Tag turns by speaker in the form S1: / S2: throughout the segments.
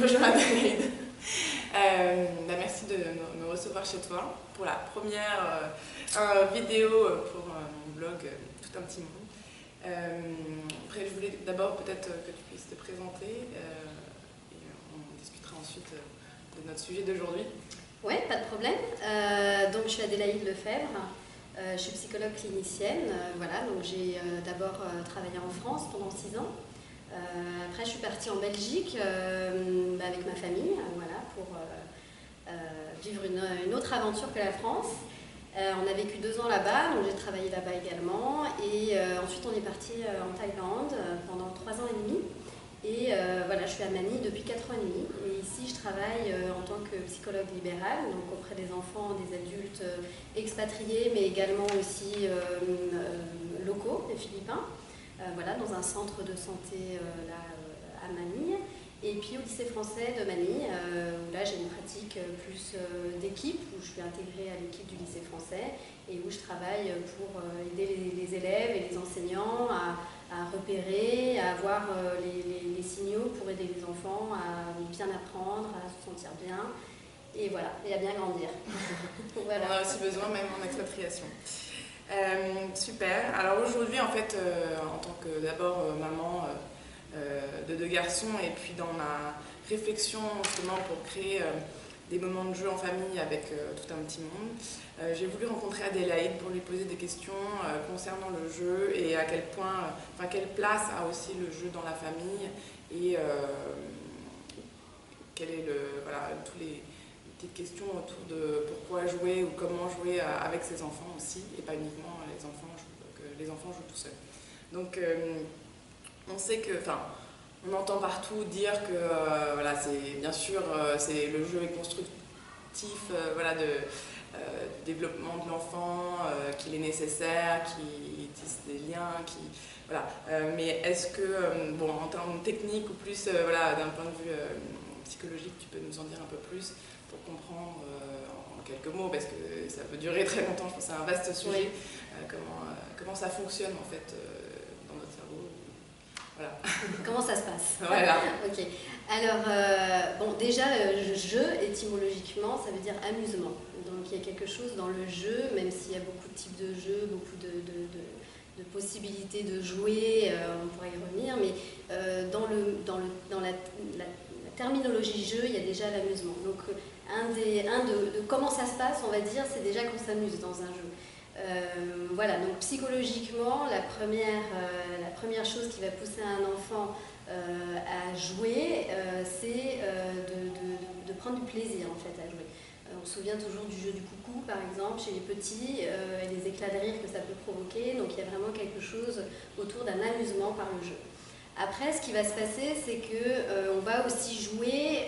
S1: Bonjour Adélaïde. Merci de me recevoir chez toi pour la première vidéo pour mon blog Tout un petit monde. Après, je voulais d'abord peut-être que tu puisses te présenter et on discutera ensuite de notre sujet d'aujourd'hui.
S2: Oui, pas de problème. Donc, je suis Adélaïde Lefebvre. Je suis psychologue clinicienne. Voilà, donc j'ai d'abord travaillé en France pendant 6 ans. Après, je suis partie en Belgique avec ma famille, voilà, pour vivre une autre aventure que la France. On a vécu 2 ans là-bas, donc j'ai travaillé là-bas également. Et ensuite, on est parti en Thaïlande pendant 3 ans et demi. Et voilà, je suis à Manille depuis 4 ans et demi. Et ici, je travaille en tant que psychologue libérale, donc auprès des enfants, des adultes expatriés, mais également aussi locaux, des Philippins. Voilà, dans un centre de santé là, à Manille. Et puis au lycée français de Manille, où là j'ai une pratique plus d'équipe, où je suis intégrée à l'équipe du lycée français et où je travaille pour aider les élèves et les enseignants à repérer, à avoir les signaux pour aider les enfants à bien apprendre, à se sentir bien et voilà, et à bien grandir.
S1: Voilà. On a aussi besoin même en expatriation. Super. Alors aujourd'hui, en fait, en tant que d'abord maman de 2 garçons, et puis dans ma réflexion justement pour créer des moments de jeu en famille avec tout un petit monde, j'ai voulu rencontrer Adélaïde pour lui poser des questions concernant le jeu et à quel point, quelle place a aussi le jeu dans la famille et quel est tous les petites questions autour de pourquoi jouer ou comment jouer avec ses enfants aussi, et pas uniquement que les enfants jouent tout seuls. Donc on sait que, on entend partout dire que voilà, c'est bien sûr le jeu est constructif, de développement de l'enfant, qu'il est nécessaire, qu'il tisse des liens, voilà. Mais est-ce que, en termes techniques ou plus d'un point de vue psychologique, tu peux nous en dire un peu plus pour comprendre en quelques mots, parce que ça peut durer très longtemps, je pense que c'est un vaste sujet, oui. Comment ça fonctionne en fait dans notre cerveau. Voilà.
S2: Comment ça se passe?
S1: Voilà.
S2: Ok. Alors, déjà, jeu, étymologiquement, ça veut dire amusement. Donc, il y a quelque chose dans le jeu, même s'il y a beaucoup de types de jeux, beaucoup de possibilités de jouer, on pourrait y revenir, mais dans la terminologie jeu, il y a déjà l'amusement. Donc, comment ça se passe, on va dire, c'est déjà qu'on s'amuse dans un jeu. Voilà, donc psychologiquement, la première chose qui va pousser un enfant à jouer, c'est de prendre du plaisir en fait à jouer. On se souvient toujours du jeu du coucou par exemple chez les petits et les éclats de rire que ça peut provoquer, donc il y a vraiment quelque chose autour d'un amusement par le jeu. Après, ce qui va se passer, c'est qu'on va aussi jouer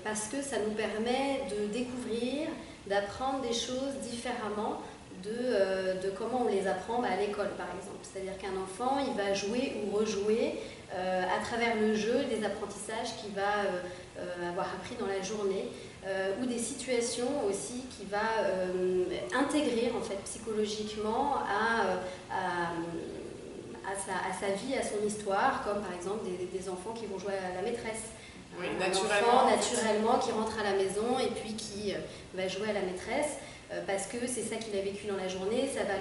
S2: parce que ça nous permet de découvrir, d'apprendre des choses différemment de comment on les apprend à l'école, par exemple. C'est-à-dire qu'un enfant, il va jouer ou rejouer à travers le jeu des apprentissages qu'il va avoir appris dans la journée ou des situations aussi qu'il va intégrer en fait, psychologiquement à sa vie, à son histoire, comme par exemple des enfants qui vont jouer à la maîtresse.
S1: Oui,
S2: un enfant naturellement qui rentre à la maison et puis qui va jouer à la maîtresse parce que c'est ça qu'il a vécu dans la journée, ça va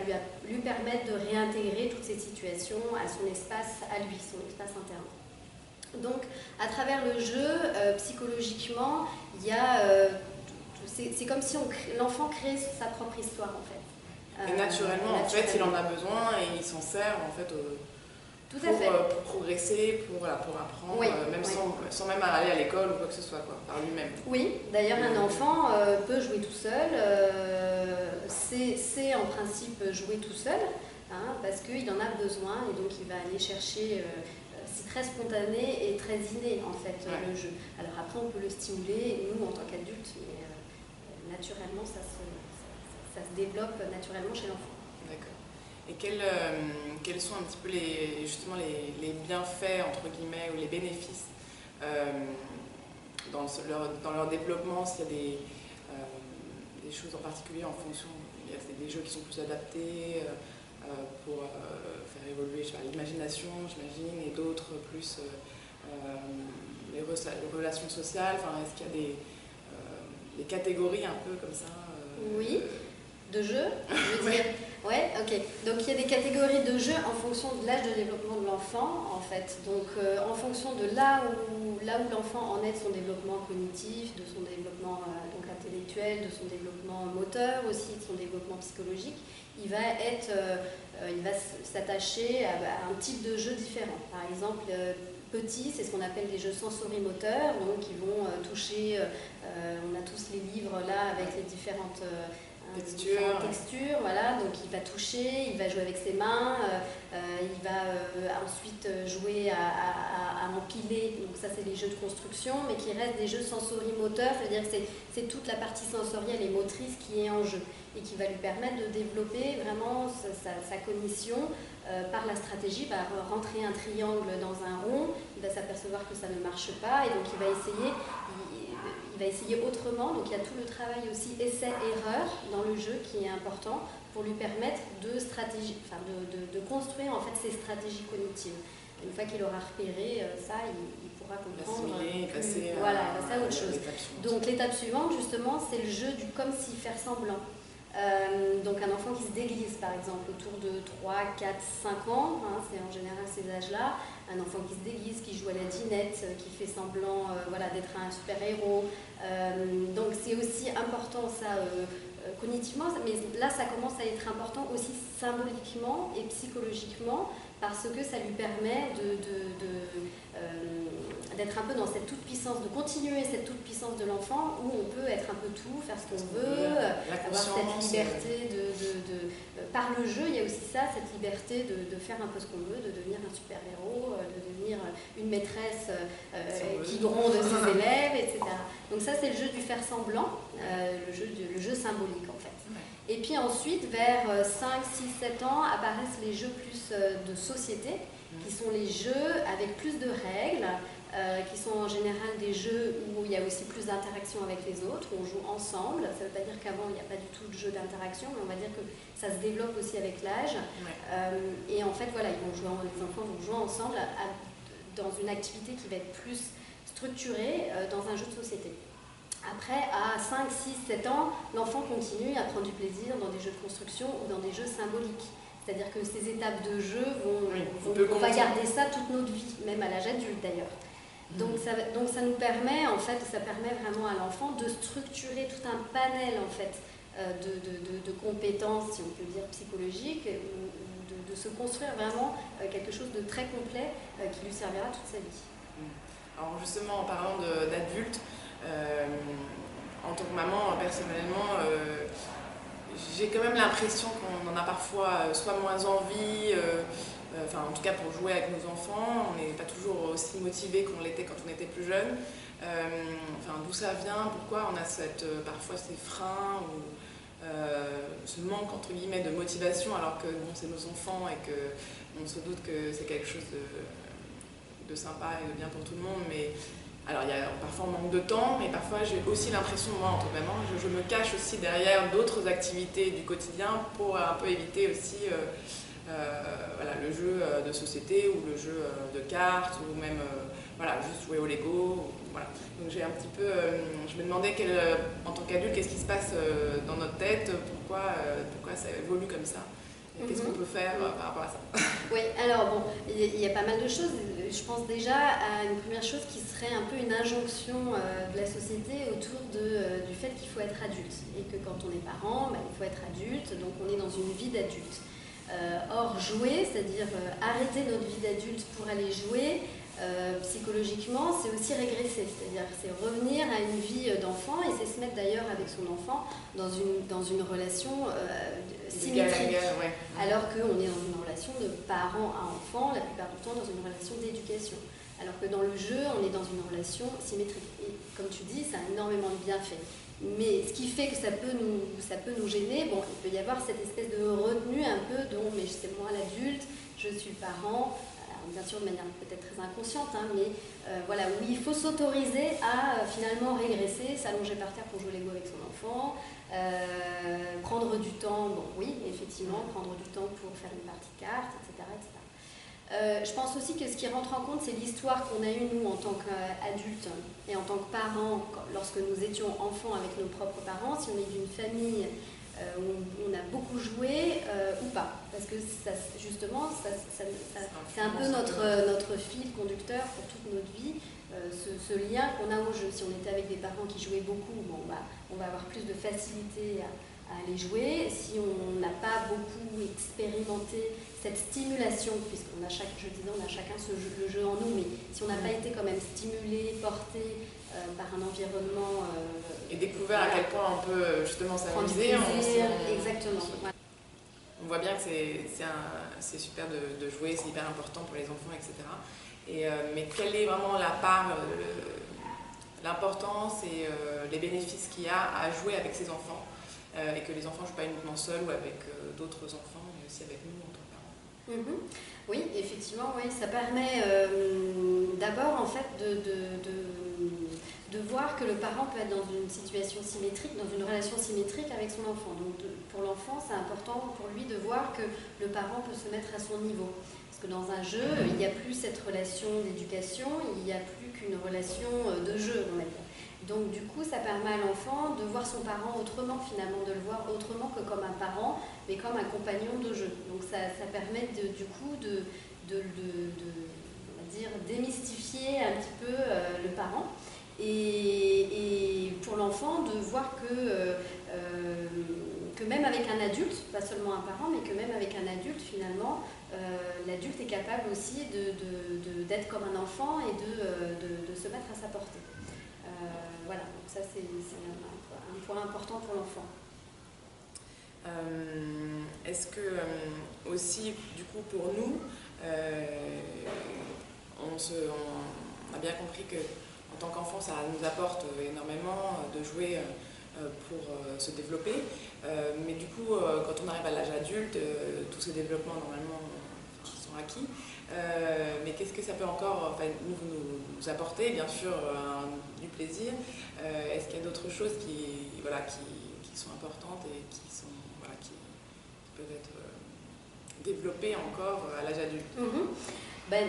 S2: lui permettre de réintégrer toutes ces situations à son espace à lui, son espace interne. Donc à travers le jeu, psychologiquement, il y a c'est comme si l'enfant crée sa propre histoire en fait.
S1: Et naturellement, en fait, il en a besoin et il s'en sert en fait pour progresser, pour apprendre,
S2: oui,
S1: même sans même aller à l'école ou quoi que ce soit, par lui-même.
S2: Oui, d'ailleurs un enfant peut jouer tout seul, c'est en principe jouer tout seul, parce qu'il en a besoin et donc il va aller chercher, c'est très spontané et très inné en fait le jeu. Alors après on peut le stimuler, nous en tant qu'adultes, mais naturellement ça se développe naturellement chez l'enfant.
S1: D'accord. Et quels sont un petit peu les bienfaits, entre guillemets, ou les bénéfices dans leur développement, s'il y a des choses en particulier en fonction, il y a des jeux qui sont plus adaptés pour faire évoluer l'imagination, j'imagine, et d'autres plus les relations sociales, enfin, est-ce qu'il y a des catégories un peu comme ça
S2: Oui, de jeux, je veux dire. Ouais, ok. Donc il y a des catégories de jeux en fonction de l'âge de développement de l'enfant, en fait. Donc en fonction de là où l'enfant en est de son développement cognitif, de son développement donc intellectuel, de son développement moteur aussi, de son développement psychologique, il va s'attacher à un type de jeu différent. Par exemple, petit, c'est ce qu'on appelle des jeux sensorimoteurs, donc ils vont toucher, on a tous les livres là avec les différentes textures, voilà, donc il va toucher, il va jouer avec ses mains, il va ensuite jouer à empiler, donc ça c'est les jeux de construction, mais qui restent des jeux sensorimoteurs, c'est-à-dire que c'est toute la partie sensorielle et motrice qui est en jeu et qui va lui permettre de développer vraiment sa cognition par la stratégie, va rentrer un triangle dans un rond, il va s'apercevoir que ça ne marche pas et donc il va essayer autrement. Donc il y a tout le travail aussi essai-erreur dans le jeu qui est important pour lui permettre de construire en fait ses stratégies cognitives. Une fois qu'il aura repéré ça, il pourra comprendre.
S1: Passer
S2: voilà, passer à autre chose. Donc l'étape suivante, justement, c'est le jeu du comme si faire semblant. Donc un enfant qui se déglise par exemple autour de 3, 4, 5 ans, hein, c'est en général ces âges-là, un enfant qui se déguise, qui joue à la dinette, qui fait semblant d'être un super-héros. Donc c'est aussi important ça cognitivement, mais là ça commence à être important aussi symboliquement et psychologiquement parce que ça lui permet d'être un peu dans cette toute-puissance, de continuer cette toute-puissance de l'enfant où on peut être un peu tout, faire ce qu'on veut, avoir cette liberté par le jeu, il y a aussi ça, cette liberté de faire un peu ce qu'on veut, de devenir un super-héros, de devenir une maîtresse qui gronde ses élèves, etc. Donc ça c'est le jeu du faire semblant, le jeu symbolique en fait. Et puis ensuite, vers 5, 6, 7 ans, apparaissent les jeux plus de société, qui sont les jeux avec plus de règles, qui sont en général des jeux où il y a aussi plus d'interaction avec les autres, où on joue ensemble. Ça ne veut pas dire qu'avant il n'y a pas du tout de jeu d'interaction, mais on va dire que ça se développe aussi avec l'âge. Et en fait, voilà, les enfants vont jouer ensemble dans une activité qui va être plus structurée dans un jeu de société. Après, à 5, 6, 7 ans, l'enfant continue à prendre du plaisir dans des jeux de construction ou dans des jeux symboliques. C'est-à-dire que ces étapes de jeu on va garder ça toute notre vie, même à l'âge adulte d'ailleurs. Donc ça nous permet, en fait, ça permet vraiment à l'enfant de structurer tout un panel en fait, de compétences, si on peut dire, psychologiques, ou de se construire vraiment quelque chose de très complet qui lui servira toute sa vie.
S1: Alors justement, en parlant d'adultes, en tant que maman, personnellement, j'ai quand même l'impression qu'on en a parfois soit moins envie, en tout cas pour jouer avec nos enfants, on n'est pas toujours aussi motivé qu'on l'était quand on était plus jeune. D'où ça vient, pourquoi on a parfois ces freins ou ce manque entre guillemets de motivation alors que bon, c'est nos enfants et qu'on se doute que c'est quelque chose de sympa et de bien pour tout le monde, mais alors parfois on manque de temps, mais parfois j'ai aussi l'impression, moi en tant que maman, je me cache aussi derrière d'autres activités du quotidien pour un peu éviter aussi le jeu de société ou le jeu de cartes ou même juste jouer au Lego. Voilà. Donc j'ai un petit peu, je me demandais en tant qu'adulte, qu'est-ce qui se passe dans notre tête, pourquoi ça évolue comme ça. Qu'est-ce qu'on peut faire par rapport à ça?
S2: Oui, alors bon, il y a pas mal de choses. Je pense déjà à une première chose qui serait un peu une injonction de la société autour du fait qu'il faut être adulte. Et que quand on est parent, il faut être adulte, donc on est dans une vie d'adulte. Or, jouer, c'est-à-dire arrêter notre vie d'adulte pour aller jouer, psychologiquement, c'est aussi régresser, c'est-à-dire c'est revenir à une vie d'enfant et c'est se mettre d'ailleurs avec son enfant dans une relation symétrique, alors qu'on est dans une relation de parent à enfant, la plupart du temps dans une relation d'éducation, alors que dans le jeu, on est dans une relation symétrique. Et comme tu dis, ça a énormément de bienfaits. Mais ce qui fait que ça peut nous gêner, bon, il peut y avoir cette espèce de retenue un peu mais c'est moi l'adulte, je suis le parent, bien sûr de manière peut-être très inconsciente, mais où il faut s'autoriser à finalement régresser, s'allonger par terre pour jouer Lego avec son enfant, prendre du temps, bon oui, effectivement, prendre du temps pour faire une partie de cartes, etc. etc. Je pense aussi que ce qui rentre en compte, c'est l'histoire qu'on a eue, nous, en tant qu'adultes et en tant que parents, lorsque nous étions enfants avec nos propres parents, si on est d'une famille où on a beaucoup joué ou pas. Parce que ça, justement, c'est un peu notre fil conducteur pour toute notre vie, ce lien qu'on a au jeu. Si on était avec des parents qui jouaient beaucoup, bon, bah, on va avoir plus de facilité à aller jouer. Si on n'a pas beaucoup expérimenté cette stimulation, puisqu'on a je disais, on a chacun le jeu en nous, mais si on n'a pas été quand même stimulé, porté par un environnement
S1: et découvert à quel point on peut justement s'amuser,
S2: exactement.
S1: On voit bien que c'est super de jouer, c'est hyper important pour les enfants, etc. Mais quelle est vraiment la part, l'importance et les bénéfices qu'il y a à jouer avec ses enfants et que les enfants ne jouent pas uniquement seuls ou avec d'autres enfants, mais aussi avec nous en tant que parents.
S2: Oui, effectivement, oui, ça permet d'abord en fait de voir que le parent peut être dans une situation symétrique, dans une relation symétrique avec son enfant. Donc pour l'enfant, c'est important pour lui de voir que le parent peut se mettre à son niveau. Parce que dans un jeu, il n'y a plus cette relation d'éducation, il n'y a plus qu'une relation de jeu, on va dire. Donc du coup, ça permet à l'enfant de voir son parent autrement finalement, de le voir autrement que comme un parent, mais comme un compagnon de jeu. Donc ça permet du coup de on va dire, démystifier un petit peu le parent. Et pour l'enfant, de voir que même avec un adulte, pas seulement un parent, mais que même avec un adulte, finalement, l'adulte est capable aussi d'être comme un enfant et de se mettre à sa portée. Voilà, donc ça c'est un point important pour l'enfant.
S1: Est-ce que aussi, du coup, pour nous, on a bien compris que en tant qu'enfant, ça nous apporte énormément de jouer pour se développer. Mais du coup, quand on arrive à l'âge adulte, tous ces développements, normalement, sont acquis. Mais qu'est-ce que ça peut encore nous apporter? Bien sûr, du plaisir. Est-ce qu'il y a d'autres choses qui sont importantes et qui peuvent être développées encore à l'âge adulte?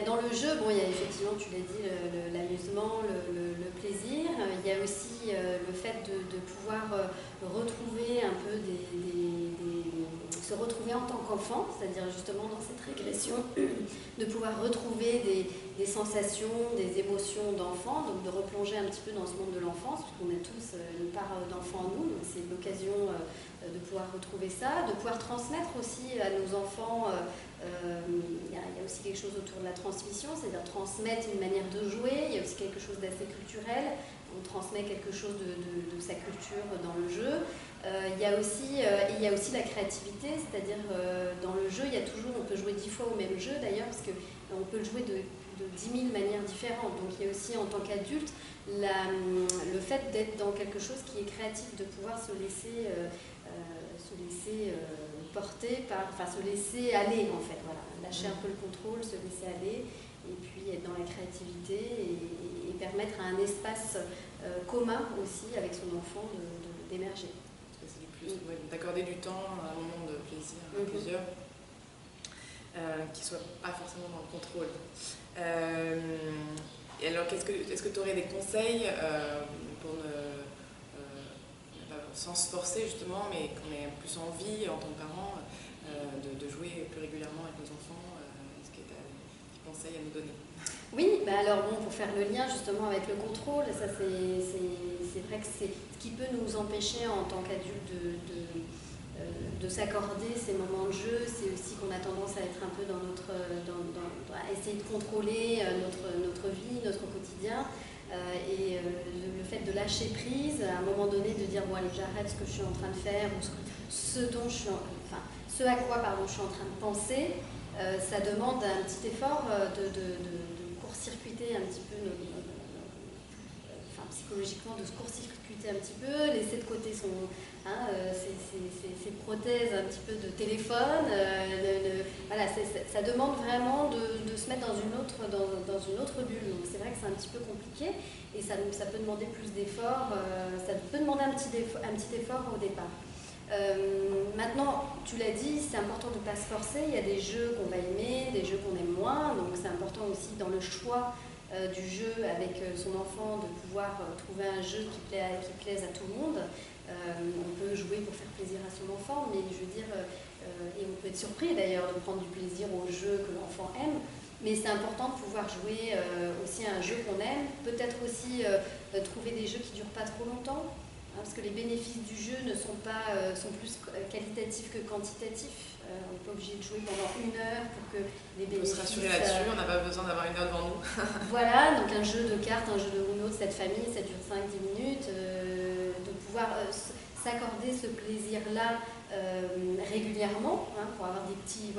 S2: Dans le jeu, il y a effectivement, tu l'as dit, l'amusement, le plaisir. Il y a aussi le fait de pouvoir retrouver un peu se retrouver en tant qu'enfant, c'est-à-dire justement dans cette régression, de pouvoir retrouver des sensations, des émotions d'enfant, donc de replonger un petit peu dans ce monde de l'enfance, puisqu'on a tous une part d'enfant en nous, donc c'est l'occasion de pouvoir retrouver ça, de pouvoir transmettre aussi à nos enfants. Il y a aussi quelque chose autour de la transmission, c'est-à-dire transmettre une manière de jouer. Il y a aussi quelque chose d'assez culturel. On transmet quelque chose de sa culture dans le jeu. Il y a aussi la créativité, c'est-à-dire dans le jeu, on peut jouer 10 fois au même jeu d'ailleurs, parce qu'on peut le jouer de 10 000 manières différentes. Donc il y a aussi en tant qu'adulte le fait d'être dans quelque chose qui est créatif, de pouvoir se laisser porter se laisser aller en fait, voilà, lâcher un peu le contrôle, se laisser aller et puis être dans la créativité et permettre à un espace commun aussi avec son enfant d'émerger.
S1: D'accorder du temps, un moment de plaisir à plusieurs, qui ne soit pas forcément dans le contrôle. Et alors, est-ce que tu aurais des conseils pour sans se forcer justement, mais qu'on ait plus envie en tant que parent de jouer plus régulièrement avec nos enfants? Est-ce que tu as des conseils à nous donner?
S2: Oui, alors pour faire le lien justement avec le contrôle, ça c'est vrai que c'est ce qui peut nous empêcher en tant qu'adultes de s'accorder ces moments de jeu. C'est aussi qu'on a tendance à être un peu à essayer de contrôler notre vie, notre quotidien. Et le fait de lâcher prise, à un moment donné de dire bon allez, j'arrête ce que je suis en train de faire ou ce à quoi je suis en train de penser, ça demande un petit effort de court-circuiter un petit peu psychologiquement, de se court-circuiter un petit peu, laisser de côté ses prothèses un petit peu de téléphone. Voilà, ça demande vraiment de se mettre dans une autre bulle. Donc c'est vrai que c'est un petit peu compliqué et ça peut demander plus d'efforts. Ça peut demander un petit effort au départ. Maintenant, tu l'as dit, c'est important de ne pas se forcer. Il y a des jeux qu'on va aimer, des jeux qu'on aime moins. Donc c'est important aussi dans le choix du jeu avec son enfant de pouvoir trouver un jeu qui plaise à tout le monde. On peut jouer pour faire plaisir à son enfant, mais je veux dire, et on peut être surpris d'ailleurs de prendre du plaisir au jeu que l'enfant aime. Mais c'est important de pouvoir jouer aussi à un jeu qu'on aime. Peut-être aussi trouver des jeux qui ne durent pas trop longtemps. Parce que les bénéfices du jeu sont plus qualitatifs que quantitatifs. On n'est pas obligé de jouer pendant 1 heure pour que les bénéfices...
S1: On peut se rassurer là-dessus, on n'a pas besoin d'avoir 1 heure devant nous.
S2: Voilà, donc un jeu de cartes, un jeu de Uno de cette famille, ça dure 5-10 minutes. De pouvoir s'accorder ce plaisir-là régulièrement, pour avoir des petits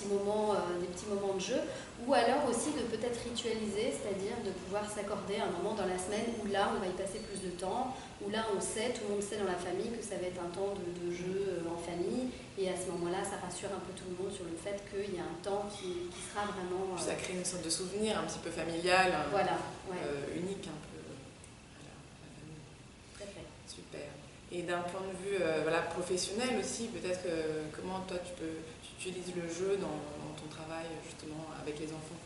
S2: moments de jeu, ou alors aussi de peut-être ritualiser, c'est-à-dire de pouvoir s'accorder un moment dans la semaine où là on va y passer plus de temps, où là tout le monde sait dans la famille que ça va être un temps de jeu en famille, et à ce moment-là ça rassure un peu tout le monde sur le fait qu'il y a un temps qui sera vraiment...
S1: Ça crée une sorte de souvenir un petit peu familial,
S2: voilà, ouais.
S1: Unique un peu. Voilà, la famille.
S2: Tout à fait.
S1: Super. Et d'un point de vue professionnel aussi, peut-être comment toi tu utilises le jeu dans ton travail justement avec les enfants?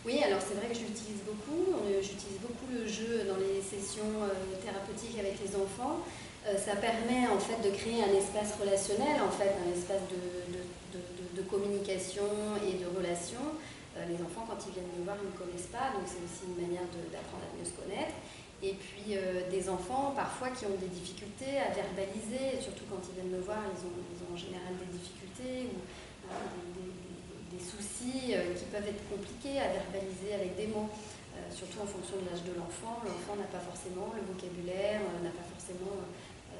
S2: Oui, alors c'est vrai que j'utilise beaucoup le jeu dans les sessions thérapeutiques avec les enfants. Ça permet en fait de créer un espace relationnel, en fait, un espace de communication et de relation. Les enfants, quand ils viennent me voir, ils ne me connaissent pas, donc c'est aussi une manière d'apprendre à mieux se connaître. Et puis des enfants parfois qui ont des difficultés à verbaliser, surtout quand ils viennent me voir, ils ont en général des difficultés ou des soucis qui peuvent être compliqués à verbaliser avec des mots, surtout en fonction de l'âge de l'enfant. L'enfant n'a pas forcément le vocabulaire, n'a pas forcément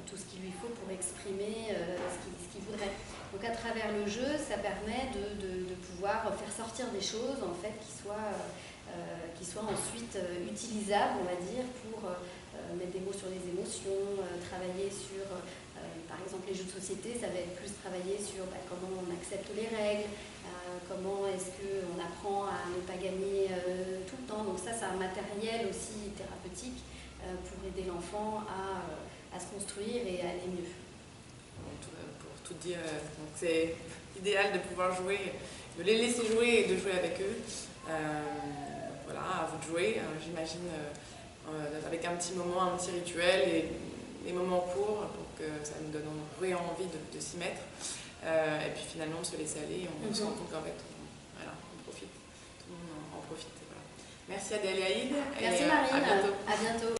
S2: tout ce qu'il lui faut pour exprimer ce qu'il voudrait. Donc à travers le jeu, ça permet de pouvoir faire sortir des choses en fait qui soient ensuite utilisables, on va dire, pour mettre des mots sur les émotions, travailler sur, par exemple, les jeux de société, ça va être plus travailler sur comment on accepte les règles, comment est-ce qu'on apprend à ne pas gagner tout le temps. Donc ça, c'est un matériel aussi thérapeutique pour aider l'enfant à se construire et à aller mieux.
S1: Pour tout dire, c'est idéal de pouvoir jouer, de les laisser jouer et de jouer avec eux. Voilà, à vous de jouer, j'imagine, avec un petit moment, un petit rituel et des moments courts pour que ça nous donne vraiment envie de s'y mettre. Et puis finalement, se laisser aller, on se rend compte qu'en fait, on profite. Tout le monde en profite. Voilà. Merci Adèle et Aïd.
S2: Merci Marine,
S1: à bientôt.
S2: À bientôt.